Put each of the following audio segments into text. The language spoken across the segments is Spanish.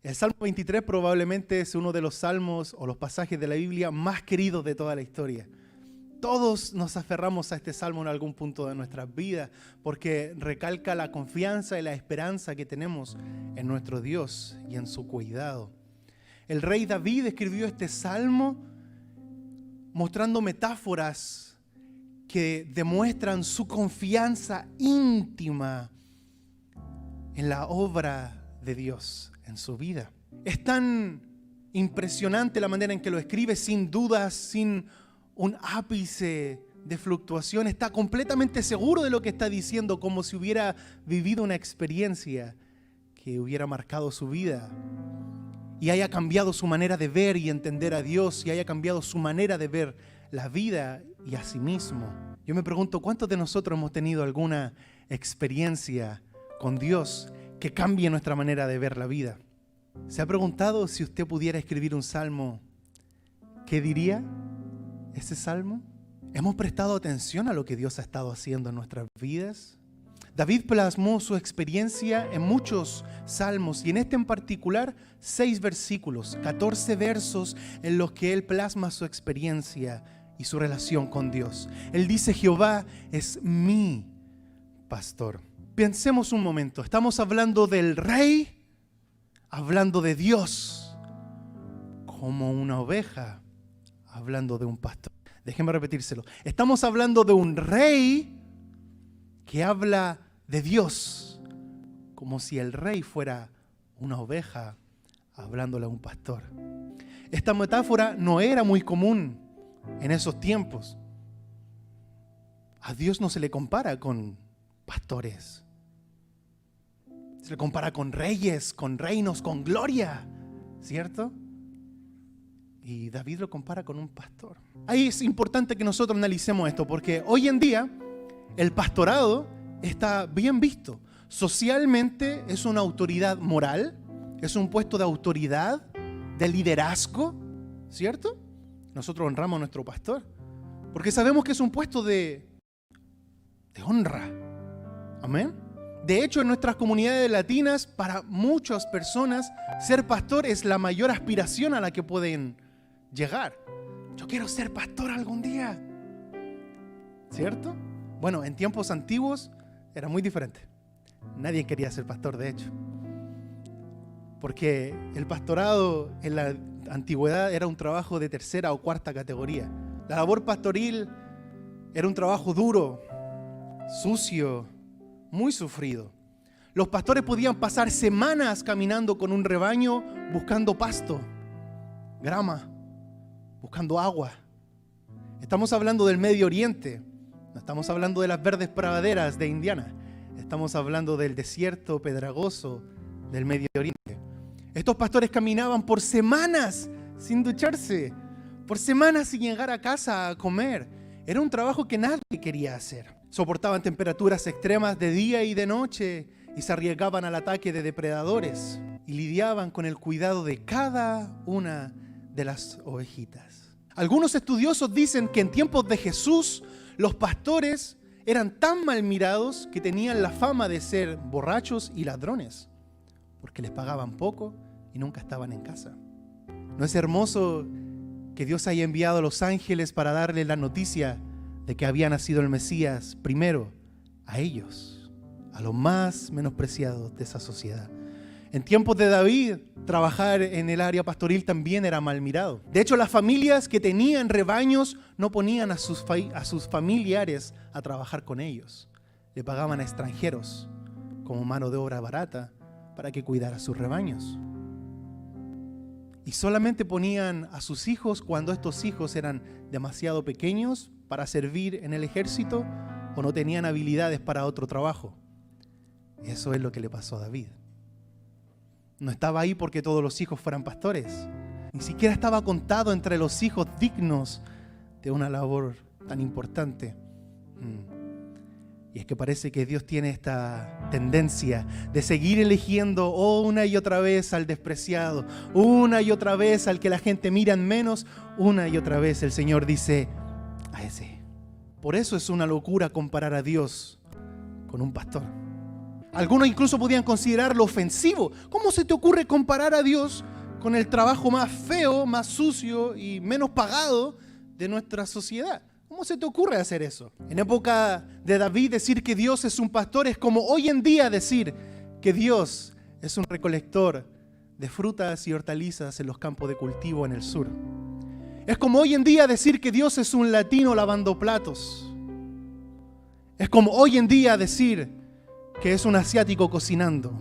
El Salmo 23 probablemente es uno de los salmos o los pasajes de la Biblia más queridos de toda la historia. Todos nos aferramos a este salmo en algún punto de nuestras vidas porque recalca la confianza y la esperanza que tenemos en nuestro Dios y en su cuidado. El rey David escribió este salmo mostrando metáforas que demuestran su confianza íntima en la obra de Dios en su vida. Es tan impresionante la manera en que lo escribe, sin dudas, sin un ápice de fluctuación. Está completamente seguro de lo que está diciendo, como si hubiera vivido una experiencia que hubiera marcado su vida y haya cambiado su manera de ver y entender a Dios, y haya cambiado su manera de ver la vida y a sí mismo. Yo me pregunto, ¿cuántos de nosotros hemos tenido alguna experiencia con Dios que cambie nuestra manera de ver la vida? ¿Se ha preguntado si usted pudiera escribir un salmo, qué diría ese salmo? ¿Hemos prestado atención a lo que Dios ha estado haciendo en nuestras vidas? David plasmó su experiencia en muchos salmos, y en este en particular 6 versículos, 14 versos en los que él plasma su experiencia y su relación con Dios. Él dice: Jehová es mi pastor. Pensemos un momento, estamos hablando del rey, hablando de Dios, como una oveja, hablando de un pastor. Déjenme repetírselo. Estamos hablando de un rey que habla de Dios, como si el rey fuera una oveja hablándole a un pastor. Esta metáfora no era muy común en esos tiempos. A Dios no se le compara con pastores. Se le compara con reyes, con reinos, con gloria, ¿cierto? Y David lo compara con un pastor. Ahí es importante que nosotros analicemos esto, porque hoy en día el pastorado está bien visto. Socialmente es una autoridad moral, es un puesto de autoridad, de liderazgo, ¿cierto? Nosotros honramos a nuestro pastor porque sabemos que es un puesto de honra. Amén. De hecho, en nuestras comunidades latinas, para muchas personas, ser pastor es la mayor aspiración a la que pueden llegar. Yo quiero ser pastor algún día, ¿cierto? Bueno, en tiempos antiguos era muy diferente. Nadie quería ser pastor, de hecho, porque el pastorado en la antigüedad era un trabajo de tercera o cuarta categoría. La labor pastoril era un trabajo duro, sucio, muy sufrido. Los pastores podían pasar semanas caminando con un rebaño buscando pasto, grama, buscando agua. Estamos hablando del Medio Oriente, no estamos hablando de las verdes praderas de Indiana, estamos hablando del desierto pedregoso del Medio Oriente. Estos pastores caminaban por semanas sin ducharse, por semanas sin llegar a casa a comer. Era un trabajo que nadie quería hacer. Soportaban temperaturas extremas de día y de noche y se arriesgaban al ataque de depredadores y lidiaban con el cuidado de cada una de las ovejitas. Algunos estudiosos dicen que en tiempos de Jesús los pastores eran tan mal mirados que tenían la fama de ser borrachos y ladrones, porque les pagaban poco y nunca estaban en casa. ¿No es hermoso que Dios haya enviado a los ángeles para darles la noticia de que había nacido el Mesías primero a ellos, a los más menospreciados de esa sociedad? En tiempos de David, trabajar en el área pastoril también era mal mirado. De hecho, las familias que tenían rebaños no ponían a sus familiares a trabajar con ellos. Le pagaban a extranjeros como mano de obra barata para que cuidara sus rebaños. Y solamente ponían a sus hijos cuando estos hijos eran demasiado pequeños para servir en el ejército o no tenían habilidades para otro trabajo. Eso es lo que le pasó a David. No estaba ahí porque todos los hijos fueran pastores. Ni siquiera estaba contado entre los hijos dignos de una labor tan importante. Y es que parece que Dios tiene esta tendencia de seguir eligiendo una y otra vez al despreciado, una y otra vez al que la gente mira en menos, una y otra vez el Señor dice a ese. Por eso es una locura comparar a Dios con un pastor. Algunos incluso podían considerarlo ofensivo. ¿Cómo se te ocurre comparar a Dios con el trabajo más feo, más sucio y menos pagado de nuestra sociedad? ¿Cómo se te ocurre hacer eso? En época de David, decir que Dios es un pastor es como hoy en día decir que Dios es un recolector de frutas y hortalizas en los campos de cultivo en el sur. Es como hoy en día decir que Dios es un latino lavando platos. Es como hoy en día decir que es un asiático cocinando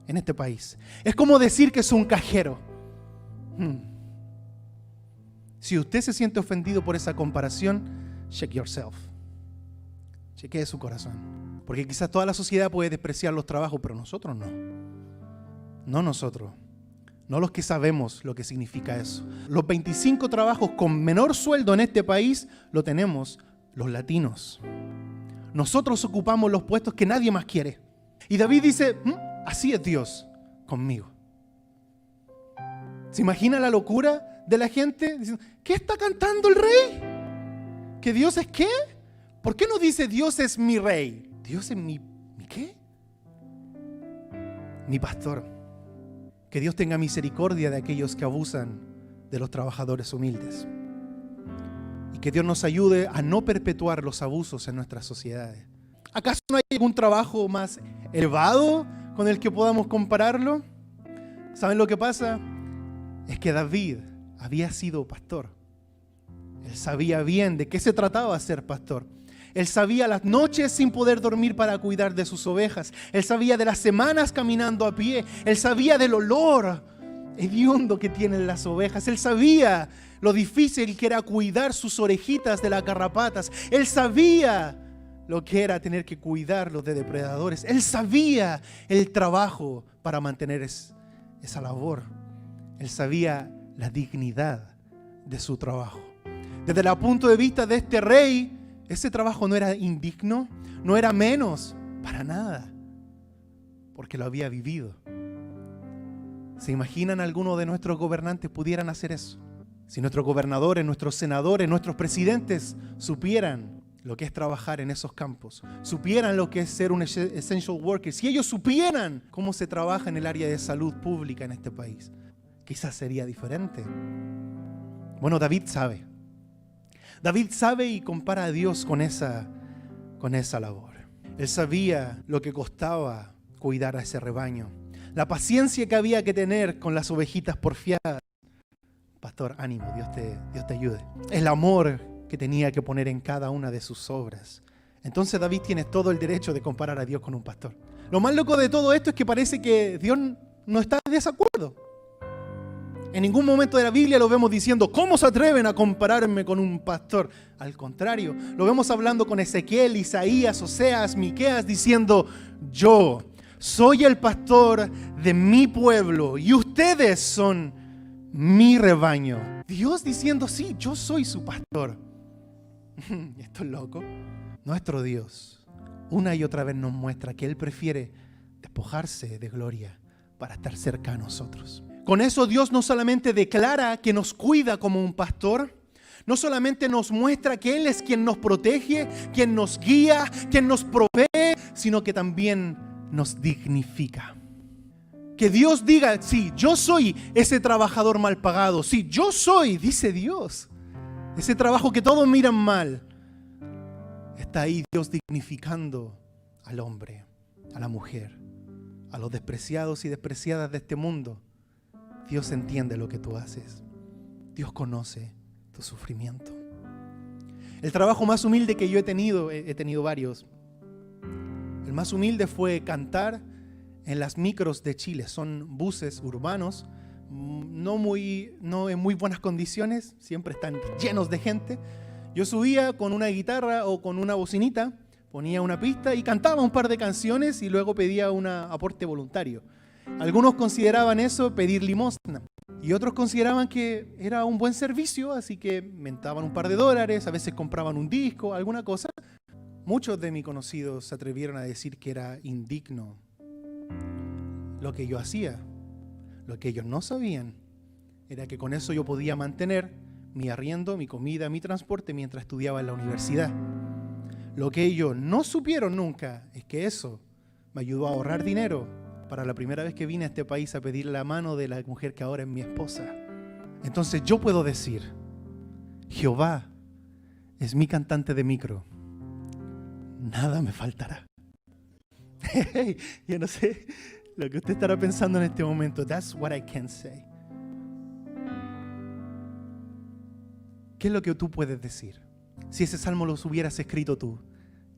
en este país. Es como decir que es un cajero. Si usted se siente ofendido por esa comparación, check yourself. Chequee su corazón. Porque quizás toda la sociedad puede despreciar los trabajos, pero nosotros no. No nosotros. No los que sabemos lo que significa eso. Los 25 trabajos con menor sueldo en este país lo tenemos los latinos. Nosotros ocupamos los puestos que nadie más quiere. Y David dice, así es Dios conmigo. ¿Se imagina la locura de la gente? Diciendo, ¿qué está cantando el rey? ¿Que Dios es qué? ¿Por qué no dice Dios es mi rey? ¿Dios es mi qué? Mi pastor. Que Dios tenga misericordia de aquellos que abusan de los trabajadores humildes. Y que Dios nos ayude a no perpetuar los abusos en nuestras sociedades. ¿Acaso no hay algún trabajo más elevado con el que podamos compararlo? ¿Saben lo que pasa? Es que David había sido pastor. Él sabía bien de qué se trataba ser pastor. Él sabía las noches sin poder dormir para cuidar de sus ovejas. Él sabía de las semanas caminando a pie. Él sabía del olor hediondo que tienen las ovejas. Él sabía lo difícil que era cuidar sus orejitas de las garrapatas. Él sabía lo que era tener que cuidarlos de depredadores. Él sabía el trabajo para mantener esa labor. Él sabía la dignidad de su trabajo. Desde el punto de vista de este rey, ese trabajo no era indigno, no era menos, para nada, porque lo había vivido. ¿Se imaginan algunos de nuestros gobernantes pudieran hacer eso? Si nuestros gobernadores, nuestros senadores, nuestros presidentes supieran lo que es trabajar en esos campos, supieran lo que es ser un essential worker, si ellos supieran cómo se trabaja en el área de salud pública en este país, quizás sería diferente. Bueno, David sabe. David sabe y compara a Dios con esa labor. Él sabía lo que costaba cuidar a ese rebaño, la paciencia que había que tener con las ovejitas porfiadas. Pastor, ánimo, Dios te ayude. El amor que tenía que poner en cada una de sus obras. Entonces David tiene todo el derecho de comparar a Dios con un pastor. Lo más loco de todo esto es que parece que Dios no está en desacuerdo. En ningún momento de la Biblia lo vemos diciendo, ¿cómo se atreven a compararme con un pastor? Al contrario, lo vemos hablando con Ezequiel, Isaías, Oseas, Miqueas, diciendo, yo soy el pastor de mi pueblo y ustedes son mi rebaño. Dios diciendo, sí, yo soy su pastor. Esto es loco. Nuestro Dios una y otra vez nos muestra que Él prefiere despojarse de gloria para estar cerca a nosotros. Con eso Dios no solamente declara que nos cuida como un pastor, no solamente nos muestra que Él es quien nos protege, quien nos guía, quien nos provee, sino que también nos dignifica. Que Dios diga, sí, yo soy ese trabajador mal pagado, sí, yo soy, dice Dios, ese trabajo que todos miran mal. Está ahí Dios dignificando al hombre, a la mujer, a los despreciados y despreciadas de este mundo. Dios entiende lo que tú haces. Dios conoce tu sufrimiento. El trabajo más humilde que yo he tenido varios. El más humilde fue cantar en las micros de Chile. Son buses urbanos, no en muy buenas condiciones, siempre están llenos de gente. Yo subía con una guitarra o con una bocinita, ponía una pista y cantaba un par de canciones y luego pedía un aporte voluntario. Algunos consideraban eso pedir limosna y otros consideraban que era un buen servicio, así que mentaban un par de dólares, a veces compraban un disco, alguna cosa. Muchos de mis conocidos se atrevieron a decir que era indigno lo que yo hacía. Lo que ellos no sabían era que con eso yo podía mantener mi arriendo, mi comida, mi transporte mientras estudiaba en la universidad. Lo que ellos no supieron nunca es que eso me ayudó a ahorrar dinero para la primera vez que vine a este país a pedir la mano de la mujer que ahora es mi esposa. Entonces yo puedo decir, Jehová es mi cantante de micro, nada me faltará. Yo no sé lo que usted estará pensando en este momento. That's what I can say. ¿Qué es lo que tú puedes decir? Si ese salmo los hubieras escrito tú,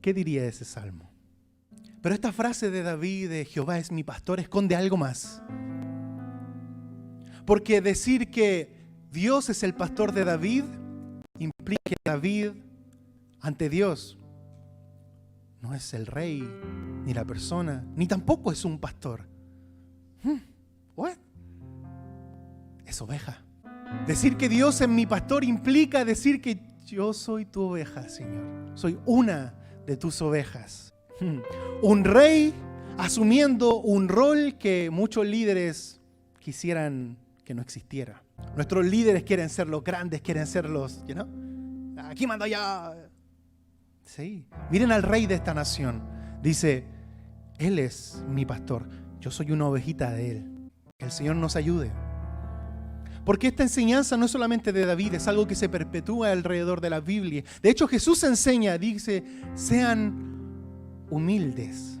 ¿qué diría ese salmo? Pero esta frase de David, de Jehová es mi pastor, esconde algo más. Porque decir que Dios es el pastor de David implica que David, ante Dios, no es el rey, ni la persona, ni tampoco es un pastor. ¿What? Es oveja. Decir que Dios es mi pastor implica decir que yo soy tu oveja, Señor. Soy una de tus ovejas. Un rey asumiendo un rol que muchos líderes quisieran que no existiera. Nuestros líderes quieren ser los grandes, quieren ser los, aquí mando yo. Sí. Miren al rey de esta nación. Dice, Él es mi pastor. Yo soy una ovejita de Él. Que el Señor nos ayude. Porque esta enseñanza no es solamente de David, es algo que se perpetúa alrededor de la Biblia. De hecho, Jesús enseña, dice, sean humildes.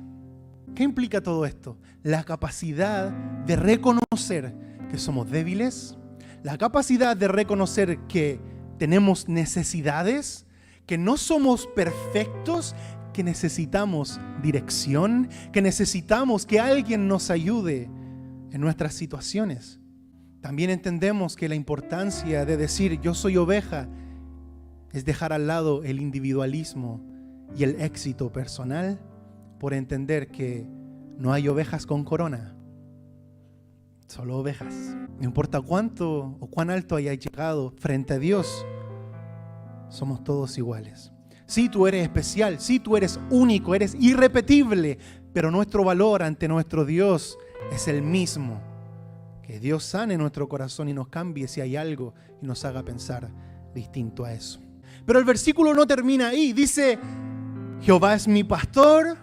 ¿Qué implica todo esto? La capacidad de reconocer que somos débiles, la capacidad de reconocer que tenemos necesidades, que no somos perfectos, que necesitamos dirección, que necesitamos que alguien nos ayude en nuestras situaciones. También entendemos que la importancia de decir yo soy oveja es dejar al lado el individualismo y el éxito personal por entender que no hay ovejas con corona, solo ovejas. No importa cuánto o cuán alto hayas llegado frente a Dios, somos todos iguales. Sí, tú eres especial, sí, tú eres único, eres irrepetible, pero nuestro valor ante nuestro Dios es el mismo. Que Dios sane nuestro corazón y nos cambie si hay algo y nos haga pensar distinto a eso. Pero el versículo no termina ahí. Dice, Jehová es mi pastor,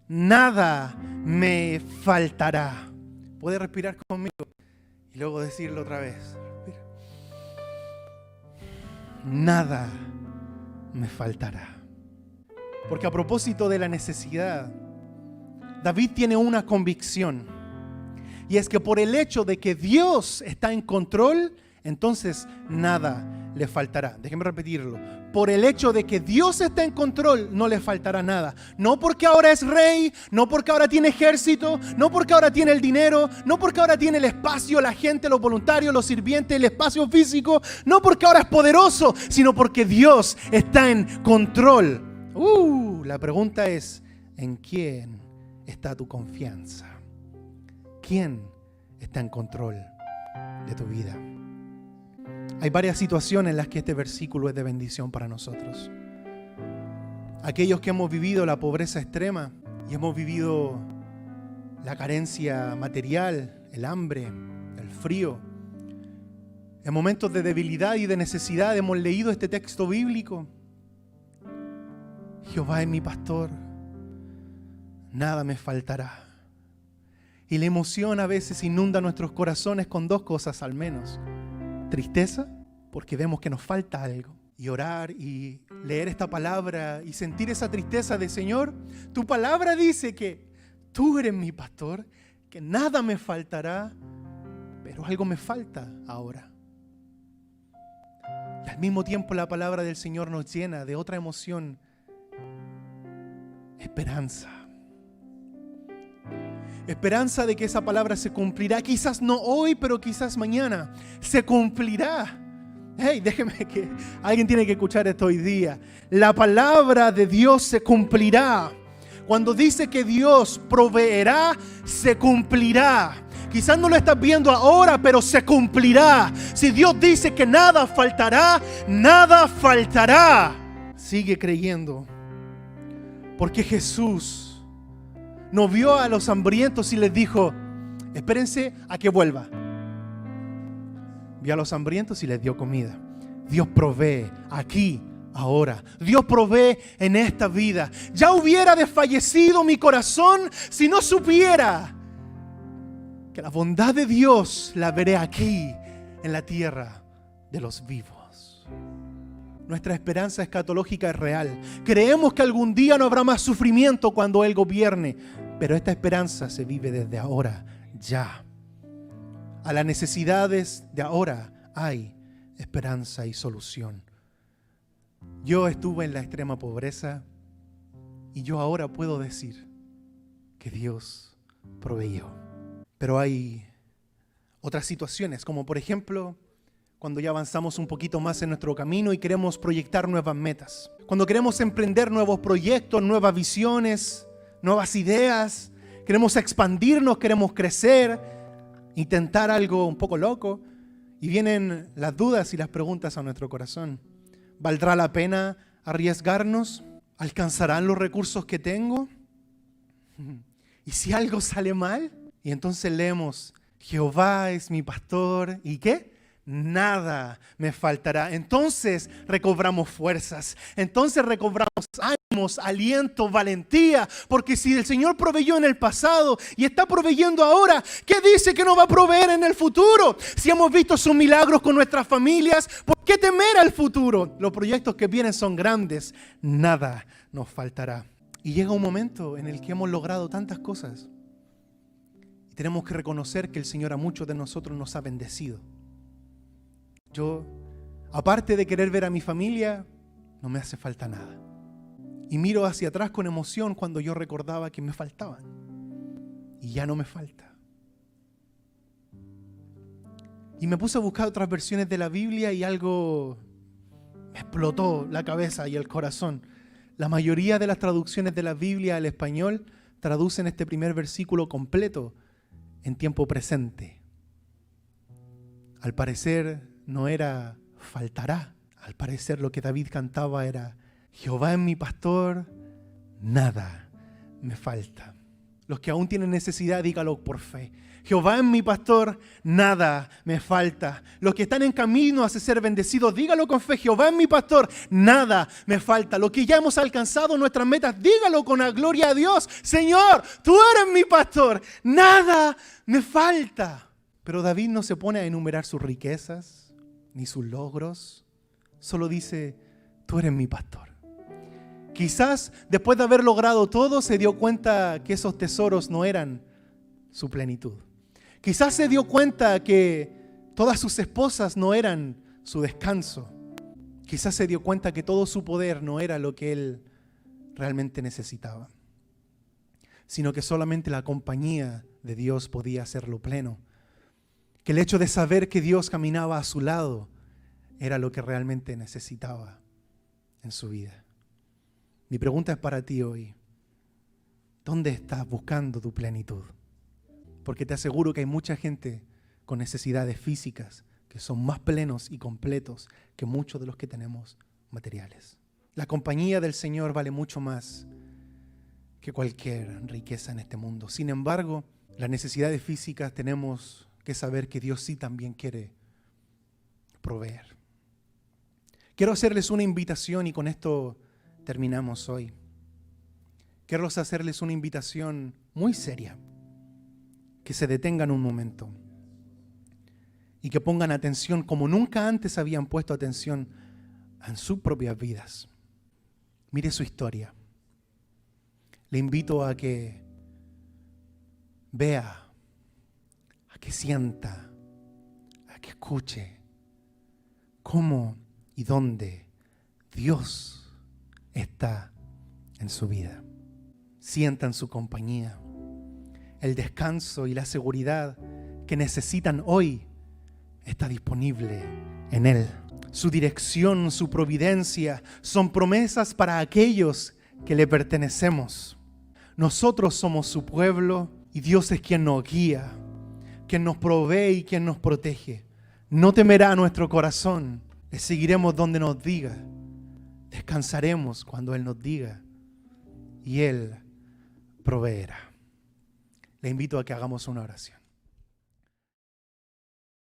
nada me faltará. Puede respirar conmigo y luego decirlo otra vez. Respira. Nada me faltará. Porque a propósito de la necesidad, David tiene una convicción. Y es que por el hecho de que Dios está en control, entonces nada le faltará. Déjenme repetirlo. Por el hecho de que Dios está en control, no le faltará nada. No porque ahora es rey, no porque ahora tiene ejército, no porque ahora tiene el dinero, no porque ahora tiene el espacio, la gente, los voluntarios, los sirvientes, el espacio físico, no porque ahora es poderoso, sino porque Dios está en control. La pregunta es, ¿en quién está tu confianza? ¿Quién está en control de tu vida? Hay varias situaciones en las que este versículo es de bendición para nosotros. Aquellos que hemos vivido la pobreza extrema y hemos vivido la carencia material, el hambre, el frío, en momentos de debilidad y de necesidad hemos leído este texto bíblico. Jehová es mi pastor, nada me faltará. Y la emoción a veces inunda nuestros corazones con dos cosas al menos. Tristeza, porque vemos que nos falta algo. Y orar y leer esta palabra y sentir esa tristeza de Señor, tu palabra dice que tú eres mi pastor, que nada me faltará, pero algo me falta ahora. Y al mismo tiempo la palabra del Señor nos llena de otra emoción, esperanza. Esperanza de que esa palabra se cumplirá, quizás no hoy, pero quizás mañana, se cumplirá. Hey, déjeme que alguien tiene que escuchar esto hoy día. La palabra de Dios se cumplirá. Cuando dice que Dios proveerá, se cumplirá. Quizás no lo estás viendo ahora, pero se cumplirá. Si Dios dice que nada faltará, nada faltará. Sigue creyendo. Porque Jesús no vio a los hambrientos y les dijo, espérense a que vuelva. Vio a los hambrientos y les dio comida. Dios provee aquí ahora. Dios provee en esta vida. Ya hubiera desfallecido mi corazón si no supiera que la bondad de Dios la veré aquí en la tierra de los vivos. Nuestra esperanza escatológica es real. Creemos que algún día no habrá más sufrimiento cuando Él gobierne, pero esta esperanza se vive desde ahora, ya. A las necesidades de ahora hay esperanza y solución. Yo estuve en la extrema pobreza y yo ahora puedo decir que Dios proveyó. Pero hay otras situaciones, como por ejemplo, cuando ya avanzamos un poquito más en nuestro camino y queremos proyectar nuevas metas. Cuando queremos emprender nuevos proyectos, nuevas visiones, nuevas ideas. Queremos expandirnos, queremos crecer, intentar algo un poco loco. Y vienen las dudas y las preguntas a nuestro corazón. ¿Valdrá la pena arriesgarnos? ¿Alcanzarán los recursos que tengo? ¿Y si algo sale mal? Y entonces leemos, Jehová es mi pastor, ¿y qué? Nada me faltará. Entonces recobramos fuerzas, entonces recobramos ánimos, aliento, valentía, porque si el Señor proveyó en el pasado y está proveyendo ahora, ¿qué dice que no va a proveer en el futuro? Si hemos visto sus milagros con nuestras familias, ¿por qué temer al futuro? Los proyectos que vienen son grandes, nada nos faltará. Y llega un momento en el que hemos logrado tantas cosas y tenemos que reconocer que el Señor a muchos de nosotros nos ha bendecido. Yo, aparte de querer ver a mi familia, no me hace falta nada. Y miro hacia atrás con emoción cuando yo recordaba que me faltaban. Y ya no me falta. Y me puse a buscar otras versiones de la Biblia y algo me explotó la cabeza y el corazón. La mayoría de las traducciones de la Biblia al español traducen este primer versículo completo en tiempo presente. Al parecer no era faltará. Al parecer lo que David cantaba era Jehová es mi pastor, nada me falta. Los que aún tienen necesidad, dígalo por fe. Jehová es mi pastor, nada me falta. Los que están en camino a ser bendecidos, dígalo con fe. Jehová es mi pastor, nada me falta. Los que ya hemos alcanzado nuestras metas, dígalo con la gloria a Dios. Señor, tú eres mi pastor, nada me falta. Pero David no se pone a enumerar sus riquezas ni sus logros. Solo dice, tú eres mi pastor. Quizás después de haber logrado todo, se dio cuenta que esos tesoros no eran su plenitud. Quizás se dio cuenta que todas sus esposas no eran su descanso. Quizás se dio cuenta que todo su poder no era lo que él realmente necesitaba, sino que solamente la compañía de Dios podía hacerlo pleno. Que el hecho de saber que Dios caminaba a su lado era lo que realmente necesitaba en su vida. Mi pregunta es para ti hoy. ¿Dónde estás buscando tu plenitud? Porque te aseguro que hay mucha gente con necesidades físicas que son más plenos y completos que muchos de los que tenemos materiales. La compañía del Señor vale mucho más que cualquier riqueza en este mundo. Sin embargo, las necesidades físicas tenemos que saber que Dios sí también quiere proveer. Quiero hacerles una invitación y con esto terminamos hoy. Quiero hacerles una invitación muy seria. Que se detengan un momento y que pongan atención como nunca antes habían puesto atención en sus propias vidas. Mire su historia. Le invito a que vea, a que sienta, a que escuche cómo y dónde Dios está en su vida. Sienta en su compañía. El descanso y la seguridad que necesitan hoy está disponible en Él. Su dirección, su providencia son promesas para aquellos que le pertenecemos. Nosotros somos su pueblo y Dios es quien nos guía, quien nos provee y quien nos protege. No temerá nuestro corazón, le seguiremos donde nos diga. Descansaremos cuando Él nos diga y Él proveerá. Le invito a que hagamos una oración.